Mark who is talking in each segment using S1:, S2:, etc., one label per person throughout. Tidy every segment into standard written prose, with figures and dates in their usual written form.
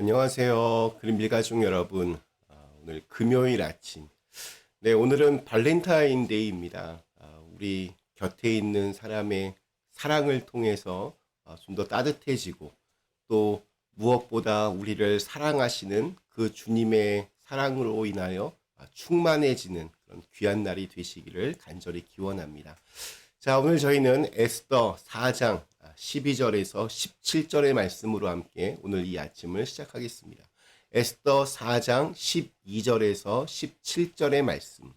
S1: 안녕하세요. 그린빌 가족 여러분. 오늘 금요일 아침. 네, 오늘은 발렌타인데이입니다. 우리 곁에 있는 사람의 사랑을 통해서 좀 더 따뜻해지고 또 무엇보다 우리를 사랑하시는 그 주님의 사랑으로 인하여 충만해지는 그런 귀한 날이 되시기를 간절히 기원합니다. 자, 오늘 저희는 에스더 4장 12절에서 17절의 말씀으로 함께 오늘 이 아침을 시작하겠습니다. 에스더 4장 12절에서 17절의 말씀.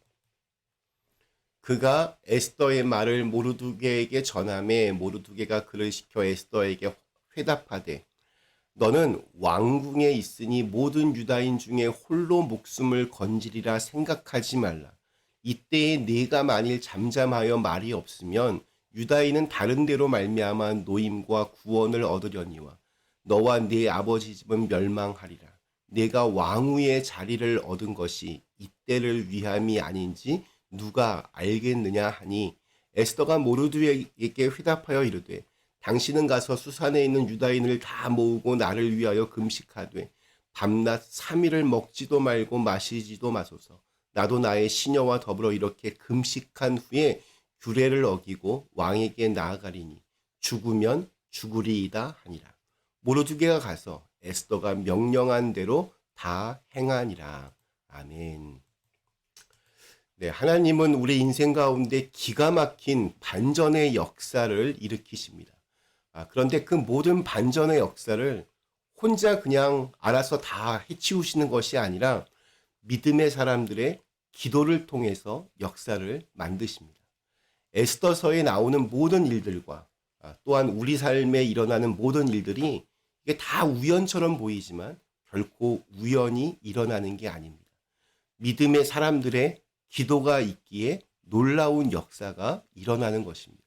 S1: 그가 에스더의 말을 모르두게에게 전하매 모르두게가 그를 시켜 에스더에게 회답하되 너는 왕궁에 있으니 모든 유다인 중에 홀로 목숨을 건지리라 생각하지 말라. 이때에 네가 만일 잠잠하여 말이 없으면 유다인은 다른 데로 말미암아 노임과 구원을 얻으려니와 너와 네 아버지 집은 멸망하리라. 네가 왕후의 자리를 얻은 것이 이때를 위함이 아닌지 누가 알겠느냐 하니 에스더가 모르드에게 회답하여 이르되 당신은 가서 수산에 있는 유다인을 다 모으고 나를 위하여 금식하되 밤낮 3일을 먹지도 말고 마시지도 마소서. 나도 나의 시녀와 더불어 이렇게 금식한 후에 규례를 어기고 왕에게 나아가리니 죽으면 죽으리이다 하니라. 모르드게가 가서 에스더가 명령한 대로 다 행하니라. 아멘. 네, 하나님은 우리 인생 가운데 기가 막힌 반전의 역사를 일으키십니다. 그런데 그 모든 반전의 역사를 혼자 그냥 알아서 다 해치우시는 것이 아니라 믿음의 사람들의 기도를 통해서 역사를 만드십니다. 에스더서에 나오는 모든 일들과 또한 우리 삶에 일어나는 모든 일들이 이게 다 우연처럼 보이지만 결코 우연히 일어나는 게 아닙니다. 믿음의 사람들의 기도가 있기에 놀라운 역사가 일어나는 것입니다.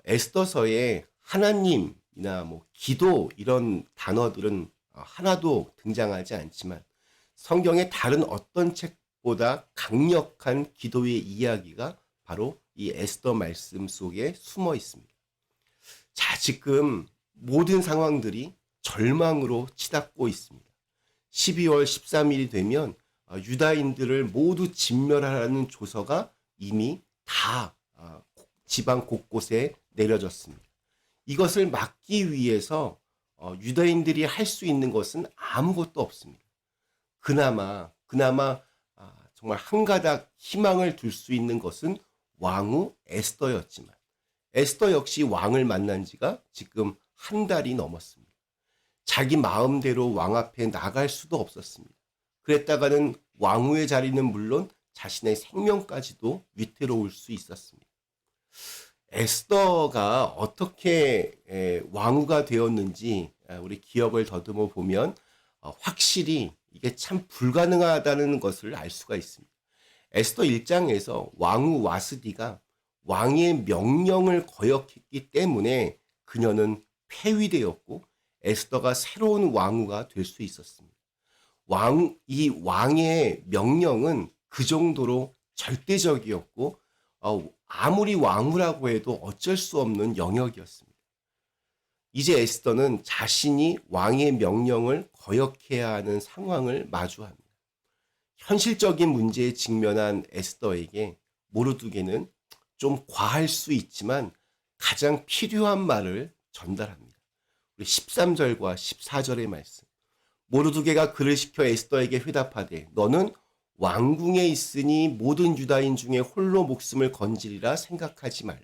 S1: 에스더서에 하나님이나 기도 이런 단어들은 하나도 등장하지 않지만 성경의 다른 어떤 책보다 강력한 기도의 이야기가 바로 이 에스더 말씀 속에 숨어 있습니다. 자, 지금 모든 상황들이 절망으로 치닫고 있습니다. 12월 13일이 되면 유다인들을 모두 진멸하라는 조서가 이미 다 지방 곳곳에 내려졌습니다. 이것을 막기 위해서 유다인들이 할 수 있는 것은 아무것도 없습니다. 그나마 정말 한 가닥 희망을 둘 수 있는 것은 왕후 에스더였지만 에스더 역시 왕을 만난 지가 지금 한 달이 넘었습니다. 자기 마음대로 왕 앞에 나갈 수도 없었습니다. 그랬다가는 왕후의 자리는 물론 자신의 생명까지도 위태로울 수 있었습니다. 에스더가 어떻게 왕후가 되었는지 우리 기억을 더듬어 보면 확실히 이게 참 불가능하다는 것을 알 수가 있습니다. 에스더 1장에서 왕후 와스디가 왕의 명령을 거역했기 때문에 그녀는 폐위되었고 에스더가 새로운 왕후가 될 수 있었습니다. 이 왕의 명령은 그 정도로 절대적이었고 아무리 왕후라고 해도 어쩔 수 없는 영역이었습니다. 이제 에스더는 자신이 왕의 명령을 거역해야 하는 상황을 마주합니다. 현실적인 문제에 직면한 에스더에게 모르두게는 좀 과할 수 있지만 가장 필요한 말을 전달합니다. 우리 13절과 14절의 말씀. 모르두게가 그를 시켜 에스더에게 회답하되 너는 왕궁에 있으니 모든 유다인 중에 홀로 목숨을 건지리라 생각하지 말라.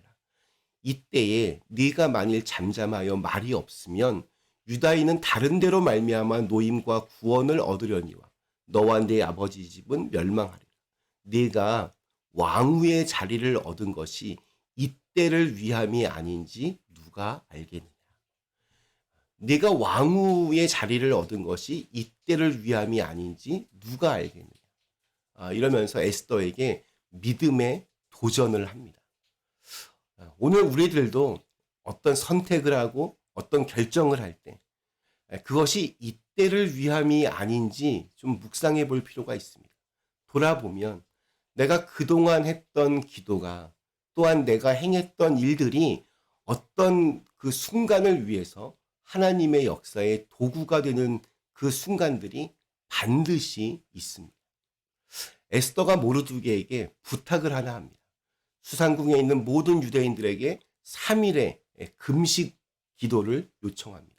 S1: 이때에 네가 만일 잠잠하여 말이 없으면 유다인은 다른 데로 말미암아 노임과 구원을 얻으려니와 너와 네 아버지 집은 멸망하리라. 네가 왕후의 자리를 얻은 것이 이때를 위함이 아닌지 누가 알겠느냐. 네가 왕후의 자리를 얻은 것이 이때를 위함이 아닌지 누가 알겠느냐. 이러면서 에스더에게 믿음의 도전을 합니다. 오늘 우리들도 어떤 선택을 하고 어떤 결정을 할 때 그것이 이때를 위함이 아닌지 좀 묵상해 볼 필요가 있습니다. 돌아보면 내가 그동안 했던 기도가 또한 내가 행했던 일들이 어떤 그 순간을 위해서 하나님의 역사의 도구가 되는 그 순간들이 반드시 있습니다. 에스더가 모르드게에게 부탁을 하나 합니다. 수상궁에 있는 모든 유대인들에게 3일의 금식 기도를 요청합니다.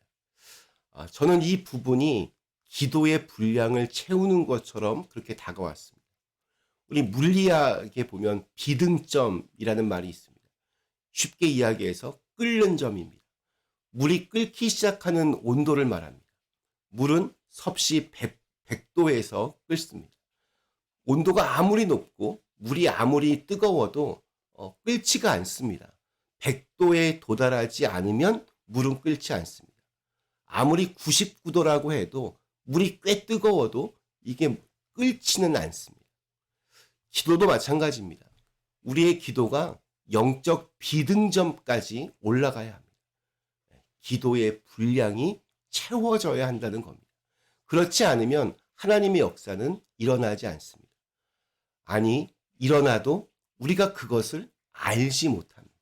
S1: 저는 이 부분이 기도의 분량을 채우는 것처럼 그렇게 다가왔습니다. 우리 물리학에 보면 비등점이라는 말이 있습니다. 쉽게 이야기해서 끓는 점입니다. 물이 끓기 시작하는 온도를 말합니다. 물은 섭씨 100도에서 끓습니다. 온도가 아무리 높고 물이 아무리 뜨거워도 끓지가 않습니다. 100도에 도달하지 않으면 물은 끓지 않습니다. 아무리 99도라고 해도 물이 꽤 뜨거워도 이게 끓지는 않습니다. 기도도 마찬가지입니다. 우리의 기도가 영적 비등점까지 올라가야 합니다. 기도의 분량이 채워져야 한다는 겁니다. 그렇지 않으면 하나님의 역사는 일어나지 않습니다. 아니, 일어나도 우리가 그것을 알지 못합니다.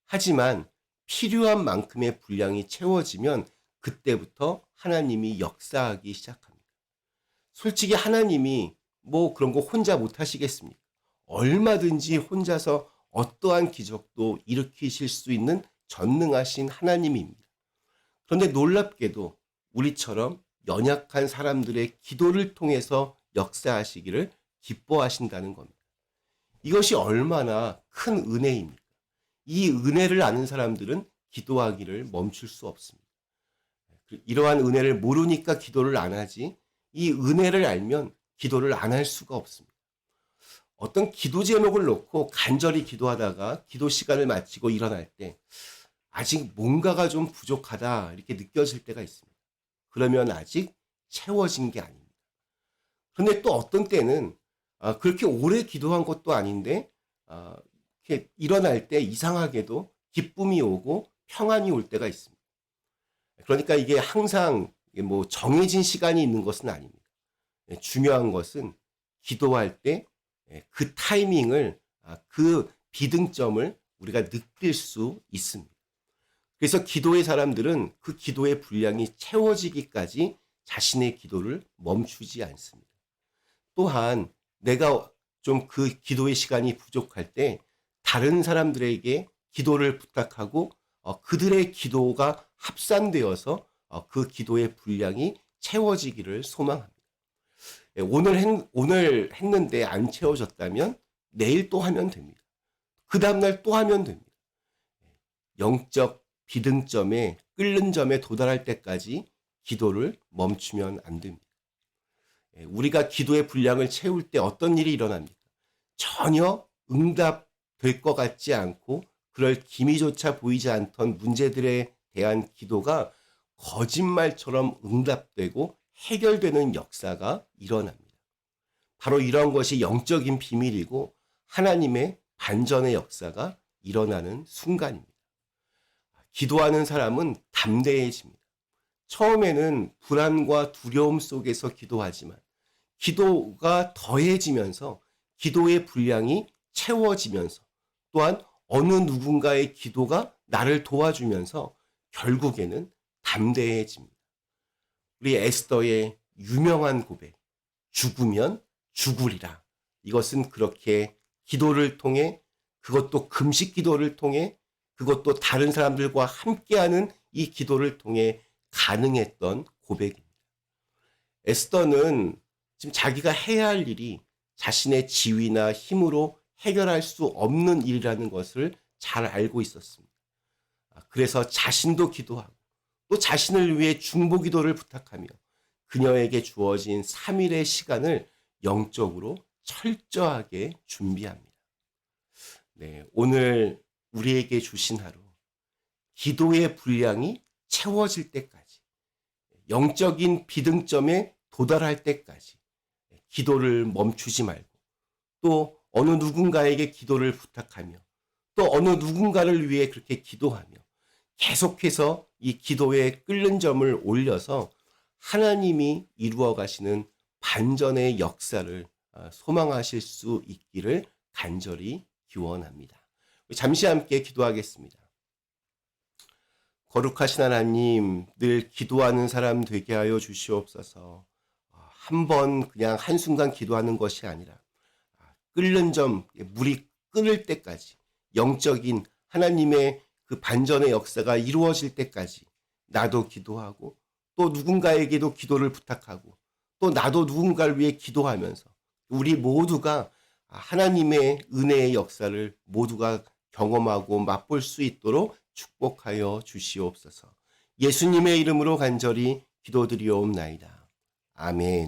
S1: 하지만 필요한 만큼의 분량이 채워지면 그때부터 하나님이 역사하기 시작합니다. 솔직히 하나님이 뭐 그런 거 혼자 못 하시겠습니까? 얼마든지 혼자서 어떠한 기적도 일으키실 수 있는 전능하신 하나님입니다. 그런데 놀랍게도 우리처럼 연약한 사람들의 기도를 통해서 역사하시기를 기뻐하신다는 겁니다. 이것이 얼마나 큰 은혜입니까? 이 은혜를 아는 사람들은 기도하기를 멈출 수 없습니다. 이러한 은혜를 모르니까 기도를 안 하지, 이 은혜를 알면 기도를 안 할 수가 없습니다. 어떤 기도 제목을 놓고 간절히 기도하다가 기도 시간을 마치고 일어날 때 아직 뭔가가 좀 부족하다 이렇게 느껴질 때가 있습니다. 그러면 아직 채워진 게 아닙니다. 그런데 또 어떤 때는 그렇게 오래 기도한 것도 아닌데 이렇게 일어날 때 이상하게도 기쁨이 오고 평안이 올 때가 있습니다. 그러니까 이게 항상 뭐 정해진 시간이 있는 것은 아닙니다. 중요한 것은 기도할 때 그 타이밍을, 그 비등점을 우리가 느낄 수 있습니다. 그래서 기도의 사람들은 그 기도의 분량이 채워지기까지 자신의 기도를 멈추지 않습니다. 또한 내가 좀 그 기도의 시간이 부족할 때 다른 사람들에게 기도를 부탁하고 그들의 기도가 합산되어서 그 기도의 분량이 채워지기를 소망합니다. 오늘 했는데 안 채워졌다면 내일 또 하면 됩니다. 그 다음날 또 하면 됩니다. 영적 비등점에 끓는 점에 도달할 때까지 기도를 멈추면 안 됩니다. 우리가 기도의 분량을 채울 때 어떤 일이 일어납니까? 전혀 응답될 것 같지 않고 그럴 기미조차 보이지 않던 문제들에 대한 기도가 거짓말처럼 응답되고 해결되는 역사가 일어납니다. 바로 이런 것이 영적인 비밀이고 하나님의 반전의 역사가 일어나는 순간입니다. 기도하는 사람은 담대해집니다. 처음에는 불안과 두려움 속에서 기도하지만 기도가 더해지면서 기도의 분량이 채워지면서 또한 어느 누군가의 기도가 나를 도와주면서 결국에는 담대해집니다. 우리 에스더의 유명한 고백, 죽으면 죽으리라. 이것은 그렇게 기도를 통해, 그것도 금식 기도를 통해, 그것도 다른 사람들과 함께하는 이 기도를 통해 가능했던 고백입니다. 에스더는 지금 자기가 해야 할 일이 자신의 지위나 힘으로 해결할 수 없는 일이라는 것을 잘 알고 있었습니다. 그래서 자신도 기도하고 또 자신을 위해 중보 기도를 부탁하며 그녀에게 주어진 3일의 시간을 영적으로 철저하게 준비합니다. 네, 오늘 우리에게 주신 하루, 기도의 분량이 채워질 때까지, 영적인 비등점에 도달할 때까지 기도를 멈추지 말고 또 어느 누군가에게 기도를 부탁하며 또 어느 누군가를 위해 그렇게 기도하며 계속해서 이 기도에 끓는 점을 올려서 하나님이 이루어 가시는 반전의 역사를 소망하실 수 있기를 간절히 기원합니다. 잠시 함께 기도하겠습니다. 거룩하신 하나님, 늘 기도하는 사람 되게 하여 주시옵소서. 한 번 그냥 한순간 기도하는 것이 아니라 끓는 점, 물이 끓을 때까지 영적인 하나님의 그 반전의 역사가 이루어질 때까지 나도 기도하고 또 누군가에게도 기도를 부탁하고 또 나도 누군가를 위해 기도하면서 우리 모두가 하나님의 은혜의 역사를 모두가 경험하고 맛볼 수 있도록 축복하여 주시옵소서. 예수님의 이름으로 간절히 기도드리옵나이다. 아멘.